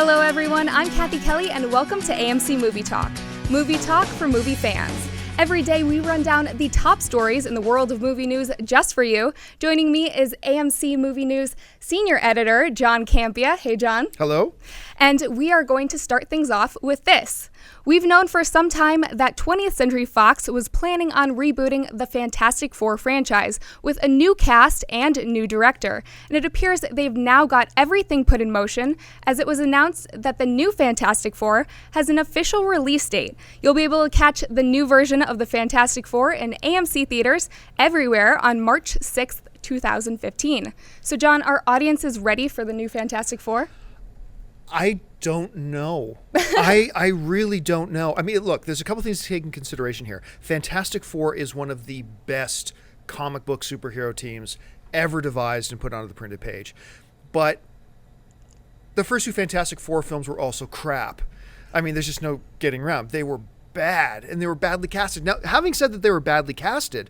Hello everyone, I'm Kathy Kelly and welcome to AMC Movie Talk. Movie Talk for movie fans. Every day we run down the top stories in the world of movie news just for you. Joining me is AMC Movie News Senior Editor John Campea. Hey John. Hello. And we are going to start things off with this. We've known for some time that 20th Century Fox was planning on rebooting the Fantastic Four franchise with a new cast and new director, and it appears they've now got everything put in motion as it was announced that the new Fantastic Four has an official release date. You'll be able to catch the new version of the Fantastic Four in AMC theaters everywhere on March 6th, 2015. So John, are audiences ready for the new Fantastic Four? I don't know. I really don't know. I mean, look, there's a couple things to take in consideration here. Fantastic Four is one of the best comic book superhero teams ever devised and put onto the printed page. But the first two Fantastic Four films were also crap. I mean, there's just no getting around. They were bad, and they were badly casted. Now, having said that they were badly casted,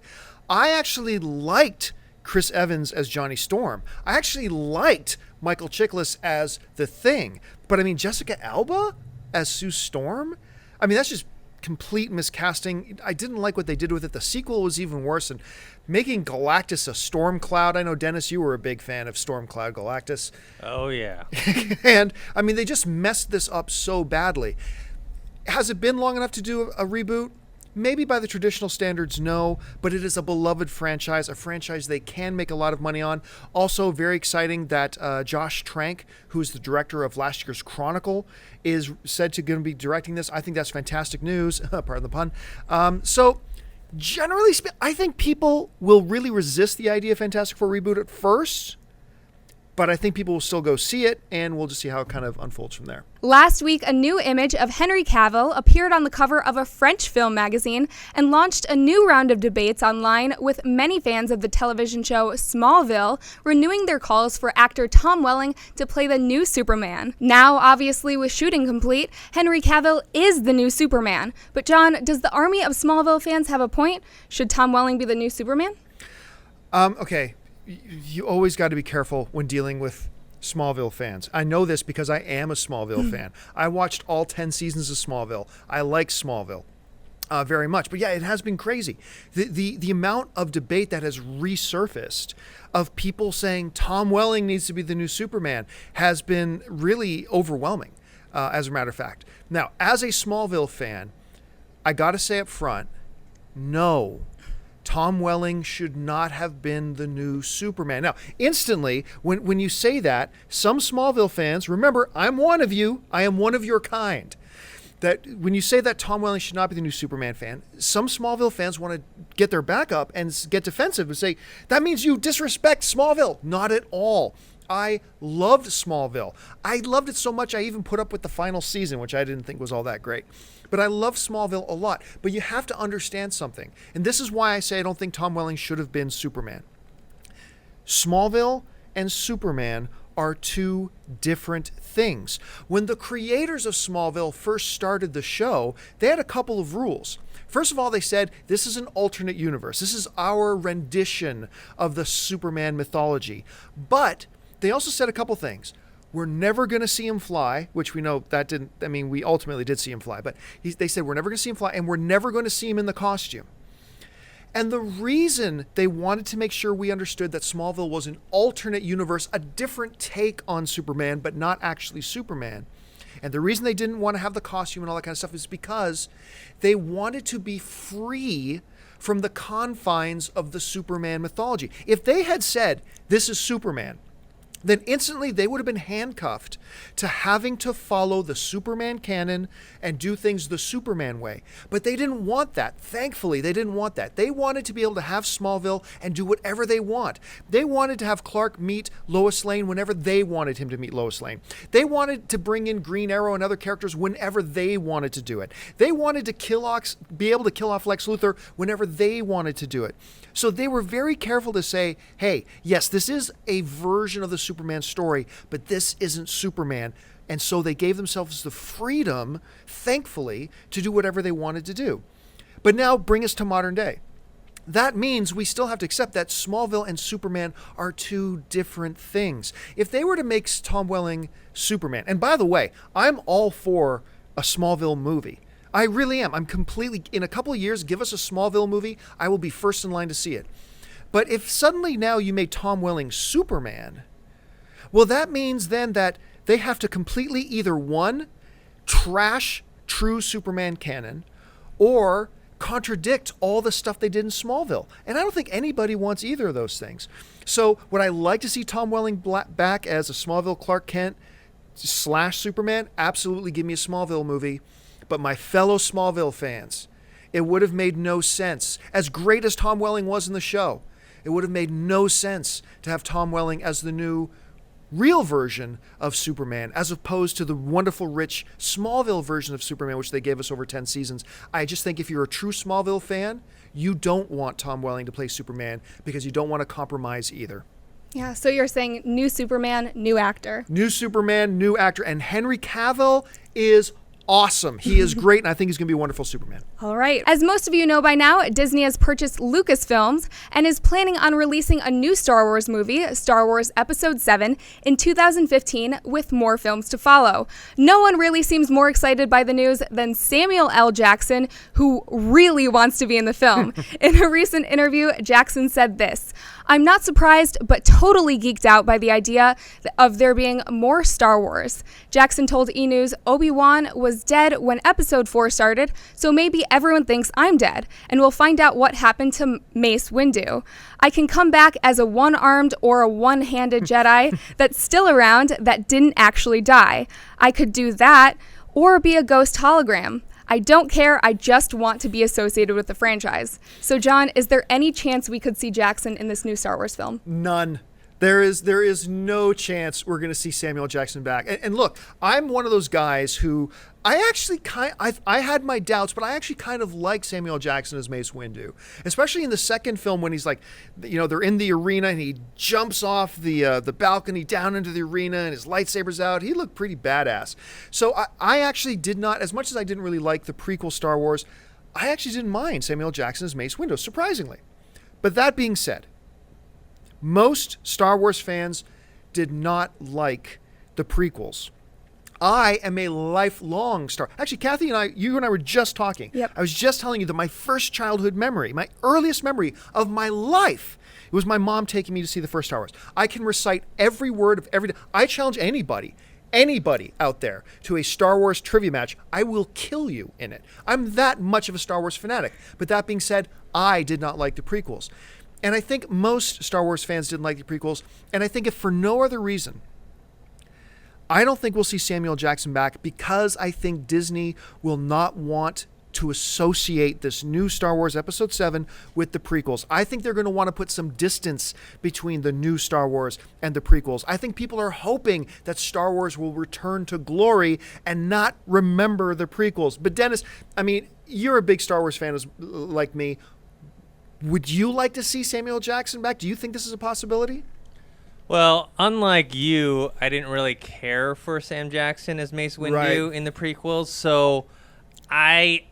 I actually liked Chris Evans as Johnny Storm. I actually liked Michael Chiklis as the Thing. But I mean, Jessica Alba as Sue Storm? I mean, that's just complete miscasting. I didn't like what they did with it. The sequel was even worse. And making Galactus a storm cloud. I know, Dennis, you were a big fan of Storm Cloud Galactus. Oh, yeah. And I mean, they just messed this up so badly. Has it been long enough to do a reboot? Maybe by the traditional standards, no, but it is a beloved franchise, a franchise they can make a lot of money on. Also, very exciting that Josh Trank, who's the director of last year's Chronicle, is said to going to be directing this. I think that's fantastic news. Pardon the pun. So, generally speaking, I think people will really resist the idea of Fantastic Four reboot at first, but I think people will still go see it, and we'll just see how it kind of unfolds from there. Last week, a new image of Henry Cavill appeared on the cover of a French film magazine and launched a new round of debates online, with many fans of the television show Smallville renewing their calls for actor Tom Welling to play the new Superman. Now, obviously, with shooting complete, Henry Cavill is the new Superman. But John, does the army of Smallville fans have a point? Should Tom Welling be the new Superman? Okay. You always got to be careful when dealing with Smallville fans. I know this because I am a Smallville fan. I watched all 10 seasons of Smallville. I like Smallville very much. But yeah, it has been crazy. The amount of debate that has resurfaced of people saying Tom Welling needs to be the new Superman has been really overwhelming, as a matter of fact. Now, as a Smallville fan, I got to say up front, no, Tom Welling should not have been the new Superman. Now, instantly, when you say that, some Smallville fans, remember, I'm one of you, I am one of your kind, that when you say that Tom Welling should not be the new Superman fan, some Smallville fans want to get their back up and get defensive and say, that means you disrespect Smallville. Not at all. I loved Smallville. I loved it so much I even put up with the final season, which I didn't think was all that great. But I love Smallville a lot. But you have to understand something. And this is why I say I don't think Tom Welling should have been Superman. Smallville and Superman are two different things. When the creators of Smallville first started the show, they had a couple of rules. First of all, they said, this is an alternate universe. This is our rendition of the Superman mythology. But they also said a couple things. We're never going to see him fly, which we know that didn't, I mean, we ultimately did see him fly, but they said we're never going to see him fly, and we're never going to see him in the costume. And the reason they wanted to make sure we understood that Smallville was an alternate universe, a different take on Superman, but not actually Superman, and the reason they didn't want to have the costume and all that kind of stuff is because they wanted to be free from the confines of the Superman mythology. If they had said, this is Superman, then instantly they would have been handcuffed to having to follow the Superman canon and do things the Superman way. But they didn't want that. Thankfully, they didn't want that. They wanted to be able to have Smallville and do whatever they want. They wanted to have Clark meet Lois Lane whenever they wanted him to meet Lois Lane. They wanted to bring in Green Arrow and other characters whenever they wanted to do it. They wanted to be able to kill off Lex Luthor whenever they wanted to do it. So they were very careful to say, hey, yes, this is a version of the Superman story, but this isn't Superman. And so they gave themselves the freedom, thankfully, to do whatever they wanted to do. But now bring us to modern day. that means we still have to accept that Smallville and Superman are two different things. If they were to make Tom Welling Superman, and by the way, I'm all for a Smallville movie. I really am. I'm completely, in a couple of years, give us a Smallville movie, I will be first in line to see it. But if suddenly now you made Tom Welling Superman, well, that means then that they have to completely either one, trash true Superman canon, or contradict all the stuff they did in Smallville. And I don't think anybody wants either of those things. So would I like to see Tom Welling back as a Smallville Clark Kent / Superman? Absolutely, give me a Smallville movie. But my fellow Smallville fans, it would have made no sense. As great as Tom Welling was in the show, it would have made no sense to have Tom Welling as the new real version of Superman, as opposed to the wonderful, rich Smallville version of Superman, which they gave us over 10 seasons. I just think if you're a true Smallville fan, you don't want Tom Welling to play Superman because you don't want to compromise either. Yeah, so you're saying new Superman, new actor. New Superman, new actor. And Henry Cavill is awesome. He is great, and I think he's going to be a wonderful Superman. All right. As most of you know by now, Disney has purchased Lucasfilms and is planning on releasing a new Star Wars movie, Star Wars Episode 7, in 2015, with more films to follow. No one really seems more excited by the news than Samuel L. Jackson, who really wants to be in the film. In a recent interview, Jackson said this: "I'm not surprised, but totally geeked out by the idea of there being more Star Wars." Jackson told E! News, "Obi-Wan was dead when Episode 4 started, so maybe everyone thinks I'm dead, and we'll find out what happened to Mace Windu. I can come back as a one-armed or a one-handed Jedi that's still around that didn't actually die. I could do that, or be a ghost hologram. I don't care, I just want to be associated with the franchise." So John, is there any chance we could see Jackson in this new Star Wars film? None. There is no chance we're going to see Samuel Jackson back. And look, I'm one of those guys who I had my doubts, but I actually kind of like Samuel Jackson as Mace Windu, especially in the second film when he's like, they're in the arena and he jumps off the balcony down into the arena and his lightsaber's out. He looked pretty badass. So I actually did not, as much as I didn't really like the prequel Star Wars, I actually didn't mind Samuel Jackson as Mace Windu, surprisingly. But that being said, most Star Wars fans did not like the prequels. I am a lifelong Star. Actually, Kathy and you and I were just talking. Yep. I was just telling you that my first childhood memory, my earliest memory of my life, it was my mom taking me to see the first Star Wars. I can recite every word of every. I challenge anybody out there to a Star Wars trivia match. I will kill you in it. I'm that much of a Star Wars fanatic. But that being said, I did not like the prequels. And I think most Star Wars fans didn't like the prequels. And I think if for no other reason, I don't think we'll see Samuel Jackson back because I think Disney will not want to associate this new Star Wars Episode 7 with the prequels. I think they're going to want to put some distance between the new Star Wars and the prequels. I think people are hoping that Star Wars will return to glory and not remember the prequels. But Dennis, I mean, you're a big Star Wars fan like me. Would you like to see Samuel Jackson back? Do you think this is a possibility? Well, unlike you, I didn't really care for Sam Jackson as Mace Windu in the prequels, so I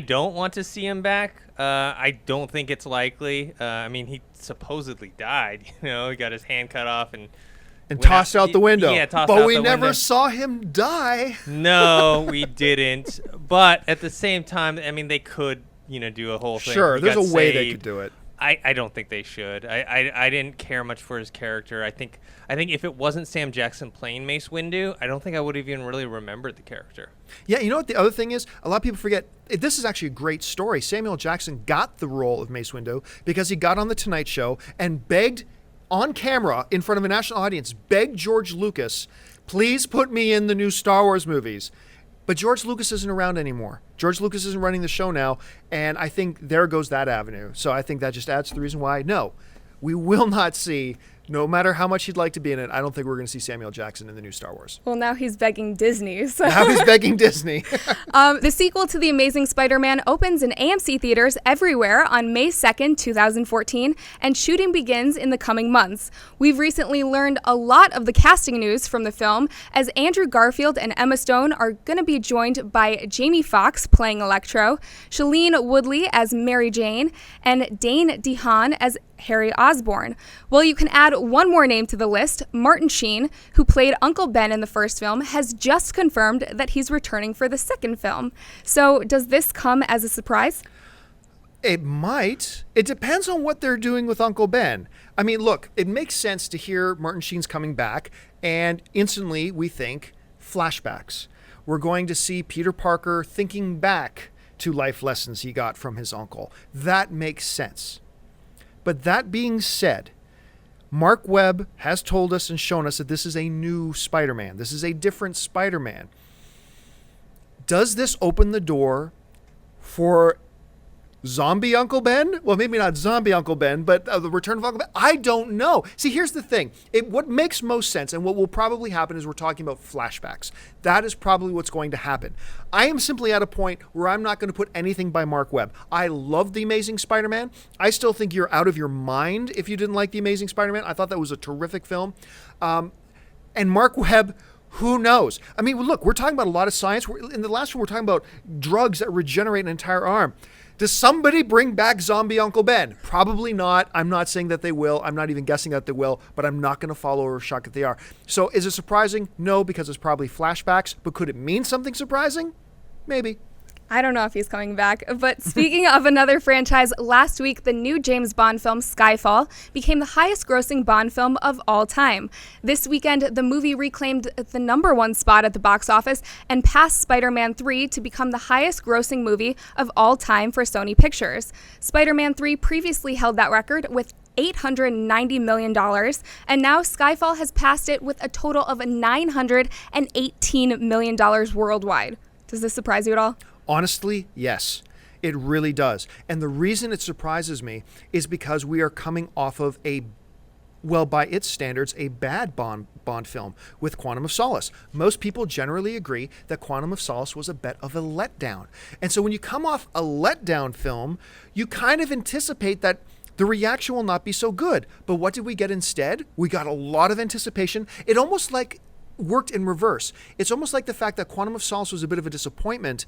don't want to see him back. I don't think it's likely. I mean, he supposedly died. He got his hand cut off and tossed out the window. Yeah, tossed but out we the never window. saw him die. No, we didn't. But at the same time, I mean, they could, do a whole thing. Sure, He there's got a way they saved. could do it. I don't think they should. I didn't care much for his character. I think if it wasn't Sam Jackson playing Mace Windu, I don't think I would have even really remembered the character. Yeah, you know what the other thing is? A lot of people forget, this is actually a great story. Samuel Jackson got the role of Mace Windu because he got on The Tonight Show and begged on camera in front of a national audience, begged George Lucas, please put me in the new Star Wars movies. But George Lucas isn't around anymore. George Lucas isn't running the show now, and I think there goes that avenue. So I think that just adds to the reason why, no, we will not see No matter how much he'd like to be in it, I don't think we're going to see Samuel Jackson in the new Star Wars. Well, now he's begging Disney. So. Now he's begging Disney. The sequel to The Amazing Spider-Man opens in AMC theaters everywhere on May 2nd, 2014, and shooting begins in the coming months. We've recently learned a lot of the casting news from the film, as Andrew Garfield and Emma Stone are going to be joined by Jamie Foxx playing Electro, Shailene Woodley as Mary Jane, and Dane DeHaan as Harry Osborn. Well, you can add one more name to the list. Martin Sheen, who played Uncle Ben in the first film, has just confirmed that he's returning for the second film. So does this come as a surprise? It might. It depends on what they're doing with Uncle Ben. I mean, look, it makes sense to hear Martin Sheen's coming back, and instantly we think flashbacks. We're going to see Peter Parker thinking back to life lessons he got from his uncle. That makes sense. But that being said, Mark Webb has told us and shown us that this is a new Spider-Man. This is a different Spider-Man. Does this open the door for zombie Uncle Ben? Well, maybe not zombie Uncle Ben, but the return of Uncle Ben? I don't know. See, here's the thing. What makes most sense and what will probably happen is we're talking about flashbacks. That is probably what's going to happen. I am simply at a point where I'm not going to put anything by Mark Webb. I love The Amazing Spider-Man. I still think you're out of your mind if you didn't like The Amazing Spider-Man. I thought that was a terrific film. And Mark Webb, who knows? I mean, look, we're talking about a lot of science. In the last one, we're talking about drugs that regenerate an entire arm. Does somebody bring back zombie Uncle Ben? Probably not. I'm not saying that they will. I'm not even guessing that they will, but I'm not going to follow or shock if they are. So is it surprising? No, because it's probably flashbacks. But could it mean something surprising? Maybe. I don't know if he's coming back. But speaking of another franchise, last week the new James Bond film Skyfall became the highest grossing Bond film of all time. This weekend, the movie reclaimed the #1 spot at the box office and passed Spider-Man 3 to become the highest grossing movie of all time for Sony Pictures. Spider-Man 3 previously held that record with $890 million, and now Skyfall has passed it with a total of $918 million worldwide. Does this surprise you at all? Honestly, yes, it really does. And the reason it surprises me is because we are coming off of by its standards, a bad Bond film with Quantum of Solace. Most people generally agree that Quantum of Solace was a bit of a letdown. And so when you come off a letdown film, you kind of anticipate that the reaction will not be so good. But what did we get instead? We got a lot of anticipation. It almost worked in reverse. It's almost like the fact that Quantum of Solace was a bit of a disappointment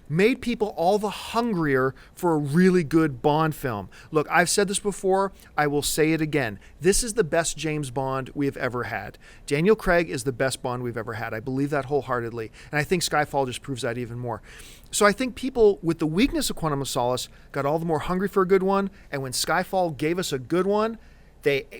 made people all the hungrier for a really good Bond film. Look, I've said this before. I will say it again. This is the best James Bond we have ever had. Daniel Craig is the best Bond we've ever had. I believe that wholeheartedly. And I think Skyfall just proves that even more. So I think people with the weakness of Quantum of Solace got all the more hungry for a good one. And when Skyfall gave us a good one,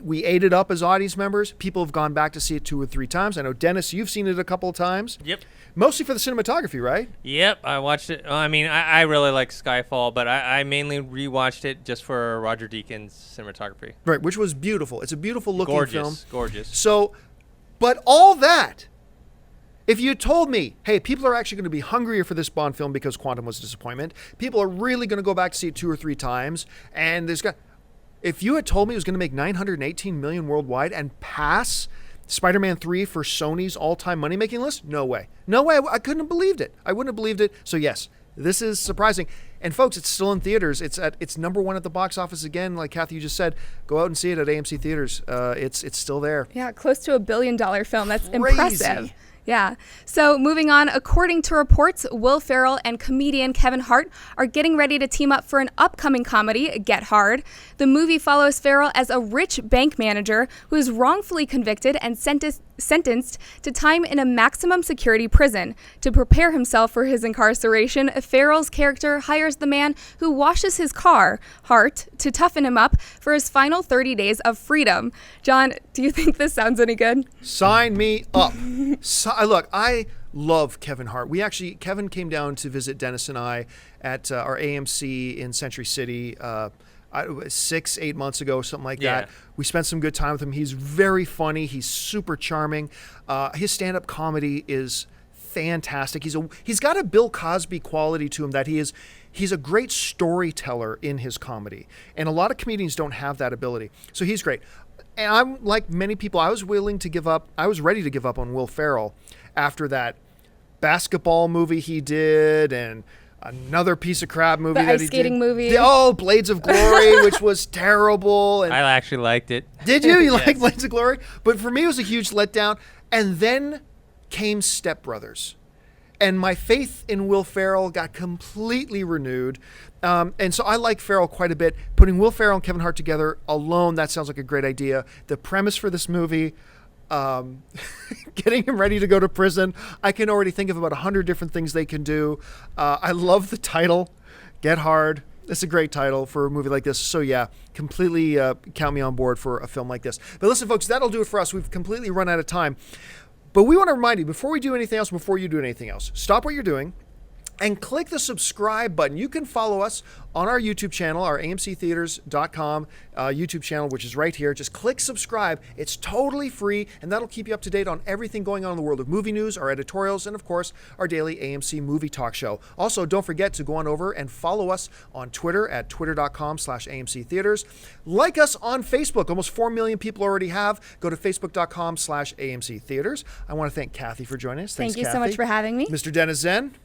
we ate it up as audience members. People have gone back to see it 2 or 3 times. I know, Dennis, you've seen it a couple of times. Yep. Mostly for the cinematography, right? Yep, I watched it. I mean, I really like Skyfall, but I mainly rewatched it just for Roger Deakins' cinematography. Right, which was beautiful. It's a beautiful looking film. Gorgeous. So, but all that, if you told me, hey, people are actually going to be hungrier for this Bond film because Quantum was a disappointment, people are really going to go back to see it 2 or 3 times, and if you had told me it was going to make $918 million worldwide and pass Spider-Man 3 for Sony's all-time money-making list, no way. No way. I couldn't have believed it. I wouldn't have believed it. So yes, this is surprising. And folks, it's still in theaters. It's #1 at the box office again. Like Kathy, you just said, go out and see it at AMC theaters. It's still there. Yeah, close to $1 billion film. That's Crazy. Impressive. Yeah. So moving on, according to reports, Will Ferrell and comedian Kevin Hart are getting ready to team up for an upcoming comedy, Get Hard. The movie follows Ferrell as a rich bank manager who is wrongfully convicted and sentenced to time in a maximum security prison. To prepare himself for his incarceration, Ferrell's character hires the man who washes his car, Hart, to toughen him up for his final 30 days of freedom. John, do you think this sounds any good? Sign me up. Look, I love Kevin Hart. Kevin came down to visit Dennis and I at our AMC in Century City 6-8 months ago, something like that. We spent some good time with him. He's very funny. He's super charming. His stand-up comedy is fantastic. He's got a Bill Cosby quality to him that he's a great storyteller in his comedy. And a lot of comedians don't have that ability. So he's great. And I'm like many people, I was ready to give up on Will Ferrell after that basketball movie he did and another piece of crap movie The that ice he skating did. movie. Blades of Glory, which was terrible. And I actually liked it. did you? You Yes. like Blades of Glory? But for me, it was a huge letdown. And then came Step Brothers. And my faith in Will Ferrell got completely renewed. And so I like Ferrell quite a bit. Putting Will Ferrell and Kevin Hart together alone, that sounds like a great idea. The premise for this movie, getting him ready to go to prison, I can already think of about 100 different things they can do. I love the title, Get Hard. It's a great title for a movie like this. So yeah, completely count me on board for a film like this. But listen, folks, that'll do it for us. We've completely run out of time. But we want to remind you, before we do anything else, before you do anything else, stop what you're doing and click the subscribe button. You can follow us on our YouTube channel, our amctheaters.com YouTube channel, which is right here. Just click subscribe. It's totally free, and that'll keep you up to date on everything going on in the world of movie news, our editorials, and of course, our daily AMC movie talk show. Also, don't forget to go on over and follow us on Twitter at twitter.com/AMCtheaters. Like us on Facebook. Almost 4 million people already have. Go to facebook.com/AMCtheaters. I want to thank Kathy for joining us. Thanks, Thank you so Kathy. much for having me. Mr. Dennis Zen.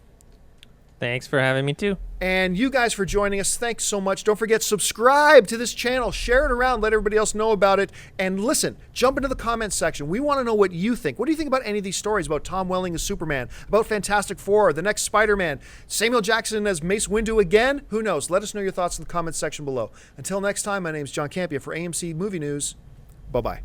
Thanks for having me too. And you guys for joining us. Thanks so much. Don't forget, subscribe to this channel. Share it around. Let everybody else know about it. And listen, jump into the comments section. We want to know what you think. What do you think about any of these stories about Tom Welling as Superman, about Fantastic Four, the next Spider-Man, Samuel Jackson as Mace Windu again? Who knows? Let us know your thoughts in the comments section below. Until next time, my name is John Campia for AMC Movie News. Bye-bye.